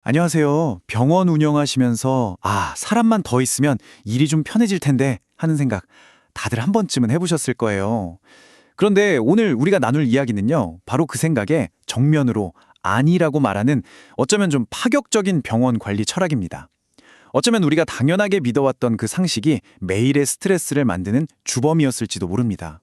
안녕하세요. 병원 운영하시면서, 사람만 더 있으면 일이 좀 편해질 텐데 하는 생각 다들 한 번쯤은 해보셨을 거예요. 그런데 오늘 우리가 나눌 이야기는요, 바로 그 생각에 정면으로 아니라고 말하는 어쩌면 좀 파격적인 병원 관리 철학입니다. 어쩌면 우리가 당연하게 믿어왔던 그 상식이 매일의 스트레스를 만드는 주범이었을지도 모릅니다.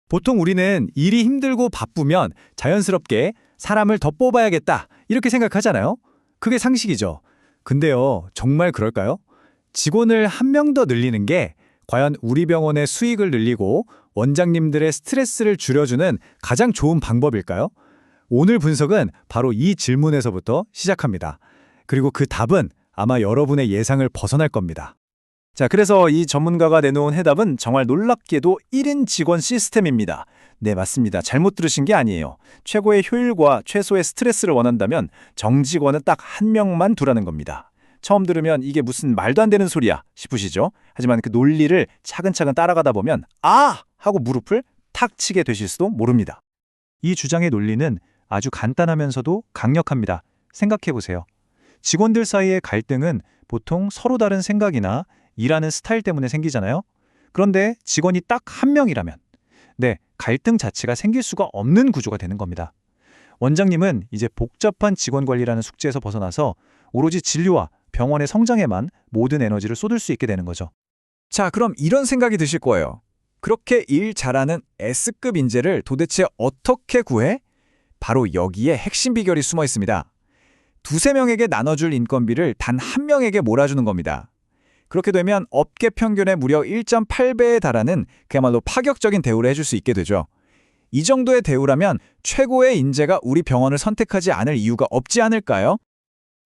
보통 우리는 일이 힘들고 바쁘면 자연스럽게 사람을 더 뽑아야겠다 이렇게 생각하잖아요. 그게 상식이죠. 근데요, 정말 그럴까요? 직원을 한 명 더 늘리는 게 과연 우리 병원의 수익을 늘리고 원장님들의 스트레스를 줄여주는 가장 좋은 방법일까요? 오늘 분석은 바로 이 질문에서부터 시작합니다. 그리고 그 답은 아마 여러분의 예상을 벗어날 겁니다. 자, 그래서 이 전문가가 내놓은 해답은 정말 놀랍게도 1인 직원 시스템입니다. 네, 맞습니다. 잘못 들으신 게 아니에요. 최고의 효율과 최소의 스트레스를 원한다면 정직원은 딱 한 명만 두라는 겁니다. 처음 들으면 이게 무슨 말도 안 되는 소리야 싶으시죠? 하지만 그 논리를 차근차근 따라가다 보면 하고 무릎을 탁 치게 되실 수도 모릅니다. 이 주장의 논리는 아주 간단하면서도 강력합니다. 생각해보세요. 직원들 사이의 갈등은 보통 서로 다른 생각이나 일하는 스타일 때문에 생기잖아요. 그런데 직원이 딱 한 명이라면 갈등 자체가 생길 수가 없는 구조가 되는 겁니다. 원장님은 이제 복잡한 직원 관리라는 숙제에서 벗어나서 오로지 진료와 병원의 성장에만 모든 에너지를 쏟을 수 있게 되는 거죠. 자, 그럼 이런 생각이 드실 거예요. 그렇게 일 잘하는 S급 인재를 도대체 어떻게 구해? 바로 여기에 핵심 비결이 숨어 있습니다. 두세 명에게 나눠줄 인건비를 단 한 명에게 몰아주는 겁니다. 그렇게 되면 업계 평균의 무려 1.8배에 달하는 그야말로 파격적인 대우를 해줄 수 있게 되죠. 이 정도의 대우라면 최고의 인재가 우리 병원을 선택하지 않을 이유가 없지 않을까요?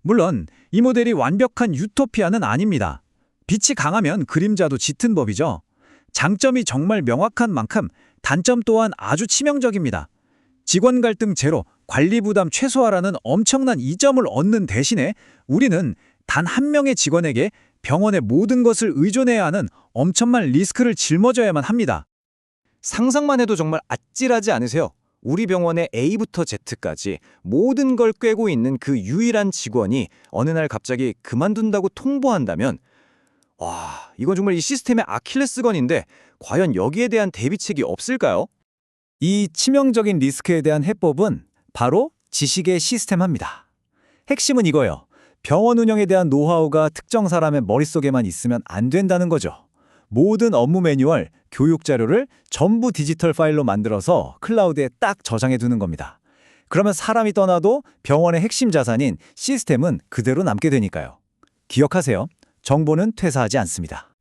물론 이 모델이 완벽한 유토피아는 아닙니다. 빛이 강하면 그림자도 짙은 법이죠. 장점이 정말 명확한 만큼 단점 또한 아주 치명적입니다. 직원 갈등 제로, 관리 부담 최소화라는 엄청난 이점을 얻는 대신에 우리는 단 한 명의 직원에게 병원의 모든 것을 의존해야 하는 엄청난 리스크를 짊어져야만 합니다. 상상만 해도 정말 아찔하지 않으세요? 우리 병원의 A부터 Z까지 모든 걸 꿰고 있는 그 유일한 직원이 어느 날 갑자기 그만둔다고 통보한다면 이건 정말 이 시스템의 아킬레스건인데 과연 여기에 대한 대비책이 없을까요? 이 치명적인 리스크에 대한 해법은 바로 지식의 시스템화입니다. 핵심은 이거예요. 병원 운영에 대한 노하우가 특정 사람의 머릿속에만 있으면 안 된다는 거죠. 모든 업무 매뉴얼, 교육 자료를 전부 디지털 파일로 만들어서 클라우드에 딱 저장해 두는 겁니다. 그러면 사람이 떠나도 병원의 핵심 자산인 시스템은 그대로 남게 되니까요. 기억하세요. 정보는 퇴사하지 않습니다.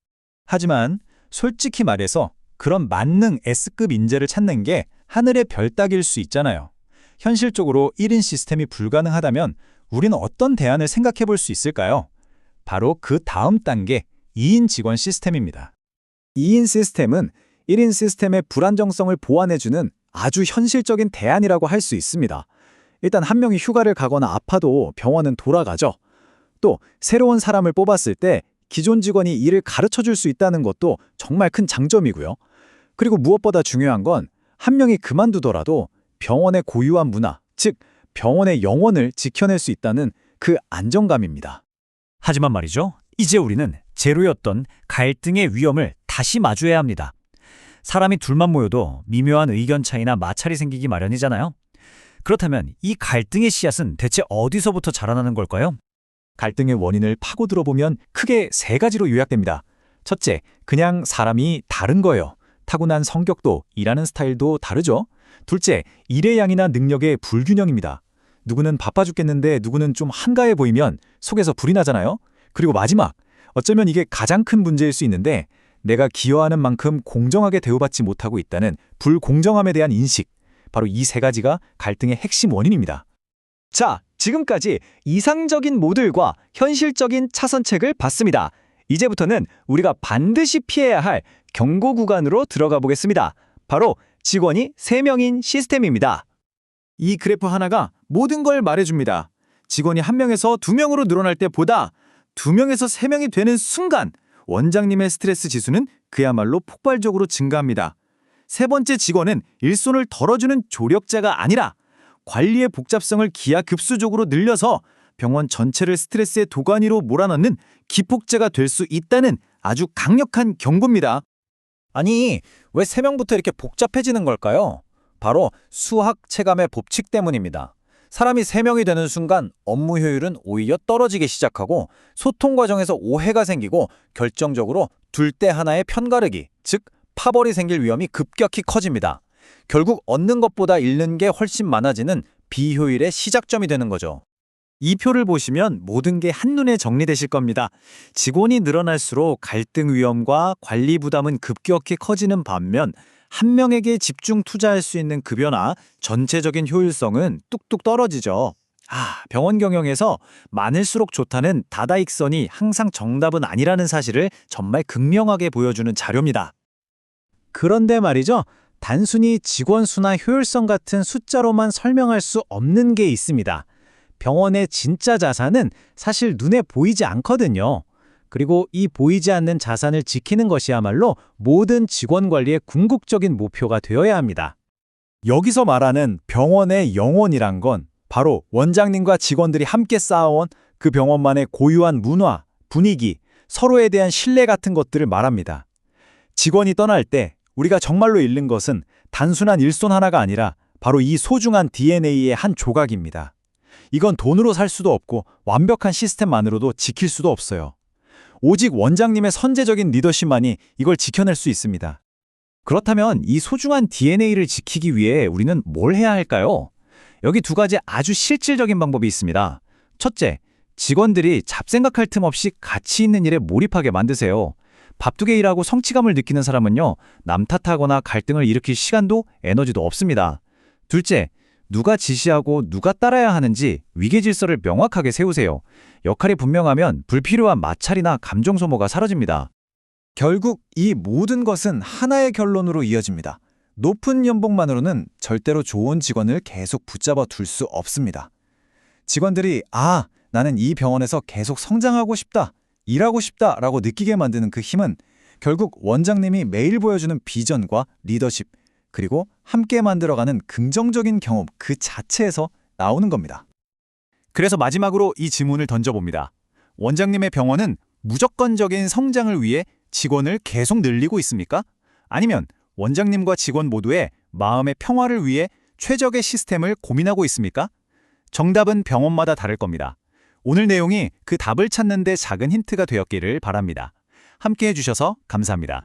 하지만 솔직히 말해서 그런 만능 S급 인재를 찾는 게 하늘의 별 따기일 수 있잖아요. 현실적으로 1인 시스템이 불가능하다면 우리는 어떤 대안을 생각해 볼 수 있을까요? 바로 그 다음 단계, 2인 직원 시스템입니다. 2인 시스템은 1인 시스템의 불안정성을 보완해주는 아주 현실적인 대안이라고 할 수 있습니다. 일단 한 명이 휴가를 가거나 아파도 병원은 돌아가죠. 또 새로운 사람을 뽑았을 때 기존 직원이 일을 가르쳐 줄 수 있다는 것도 정말 큰 장점이고요. 그리고 무엇보다 중요한 건 한 명이 그만두더라도 병원의 고유한 문화, 즉 병원의 영혼을 지켜낼 수 있다는 그 안정감입니다. 하지만 말이죠. 이제 우리는 제로였던 갈등의 위험을 다시 마주해야 합니다. 사람이 둘만 모여도 미묘한 의견 차이나 마찰이 생기기 마련이잖아요. 그렇다면 이 갈등의 씨앗은 대체 어디서부터 자라나는 걸까요? 갈등의 원인을 파고 들어보면 크게 세 가지로 요약됩니다. 첫째, 그냥 사람이 다른 거예요. 타고난 성격도 일하는 스타일도 다르죠. 둘째, 일의 양이나 능력의 불균형입니다. 누구는 바빠 죽겠는데 누구는 좀 한가해 보이면 속에서 불이 나잖아요. 그리고 마지막, 어쩌면 이게 가장 큰 문제일 수 있는데 내가 기여하는 만큼 공정하게 대우받지 못하고 있다는 불공정함에 대한 인식. 바로 이 세 가지가 갈등의 핵심 원인입니다. 자, 지금까지 이상적인 모델과 현실적인 차선책을 봤습니다. 이제부터는 우리가 반드시 피해야 할 경고 구간으로 들어가 보겠습니다. 바로 직원이 3명인 시스템입니다. 이 그래프 하나가 모든 걸 말해줍니다. 직원이 1명에서 2명으로 늘어날 때보다 2명에서 3명이 되는 순간 원장님의 스트레스 지수는 그야말로 폭발적으로 증가합니다. 세 번째 직원은 일손을 덜어주는 조력자가 아니라 관리의 복잡성을 기하급수적으로 늘려서 병원 전체를 스트레스의 도가니로 몰아넣는 기폭제가 될 수 있다는 아주 강력한 경고입니다. 아니, 왜 세명부터 이렇게 복잡해지는 걸까요? 바로 수학 체감의 법칙 때문입니다. 사람이 3명이 되는 순간 업무 효율은 오히려 떨어지기 시작하고 소통 과정에서 오해가 생기고 결정적으로 둘 때 하나의 편가르기, 즉 파벌이 생길 위험이 급격히 커집니다. 결국 얻는 것보다 잃는 게 훨씬 많아지는 비효율의 시작점이 되는 거죠. 이 표를 보시면 모든 게 한눈에 정리되실 겁니다. 직원이 늘어날수록 갈등 위험과 관리 부담은 급격히 커지는 반면 한 명에게 집중 투자할 수 있는 급여나 전체적인 효율성은 뚝뚝 떨어지죠. 병원 경영에서 많을수록 좋다는 다다익선이 항상 정답은 아니라는 사실을 정말 극명하게 보여주는 자료입니다. 그런데 말이죠. 단순히 직원 수나 효율성 같은 숫자로만 설명할 수 없는 게 있습니다. 병원의 진짜 자산은 사실 눈에 보이지 않거든요. 그리고 이 보이지 않는 자산을 지키는 것이야말로 모든 직원 관리의 궁극적인 목표가 되어야 합니다. 여기서 말하는 병원의 영혼이란 건 바로 원장님과 직원들이 함께 쌓아온 그 병원만의 고유한 문화, 분위기, 서로에 대한 신뢰 같은 것들을 말합니다. 직원이 떠날 때 우리가 정말로 잃는 것은 단순한 일손 하나가 아니라 바로 이 소중한 DNA의 한 조각입니다. 이건 돈으로 살 수도 없고 완벽한 시스템만으로도 지킬 수도 없어요. 오직 원장님의 선제적인 리더십만이 이걸 지켜낼 수 있습니다. 그렇다면 이 소중한 DNA를 지키기 위해 우리는 뭘 해야 할까요? 여기 2가지 아주 실질적인 방법이 있습니다. 첫째, 직원들이 잡생각할 틈 없이 가치 있는 일에 몰입하게 만드세요. 바쁘게 일하고 성취감을 느끼는 사람은요, 남 탓하거나 갈등을 일으킬 시간도 에너지도 없습니다. 둘째, 누가 지시하고 누가 따라야 하는지 위계 질서를 명확하게 세우세요. 역할이 분명하면 불필요한 마찰이나 감정 소모가 사라집니다. 결국 이 모든 것은 하나의 결론으로 이어집니다. 높은 연봉만으로는 절대로 좋은 직원을 계속 붙잡아 둘 수 없습니다. 직원들이 나는 이 병원에서 계속 성장하고 싶다, 일하고 싶다라고 느끼게 만드는 그 힘은 결국 원장님이 매일 보여주는 비전과 리더십, 그리고 함께 만들어가는 긍정적인 경험 그 자체에서 나오는 겁니다. 그래서 마지막으로 이 질문을 던져봅니다. 원장님의 병원은 무조건적인 성장을 위해 직원을 계속 늘리고 있습니까? 아니면 원장님과 직원 모두의 마음의 평화를 위해 최적의 시스템을 고민하고 있습니까? 정답은 병원마다 다를 겁니다. 오늘 내용이 그 답을 찾는 데 작은 힌트가 되었기를 바랍니다. 함께 해주셔서 감사합니다.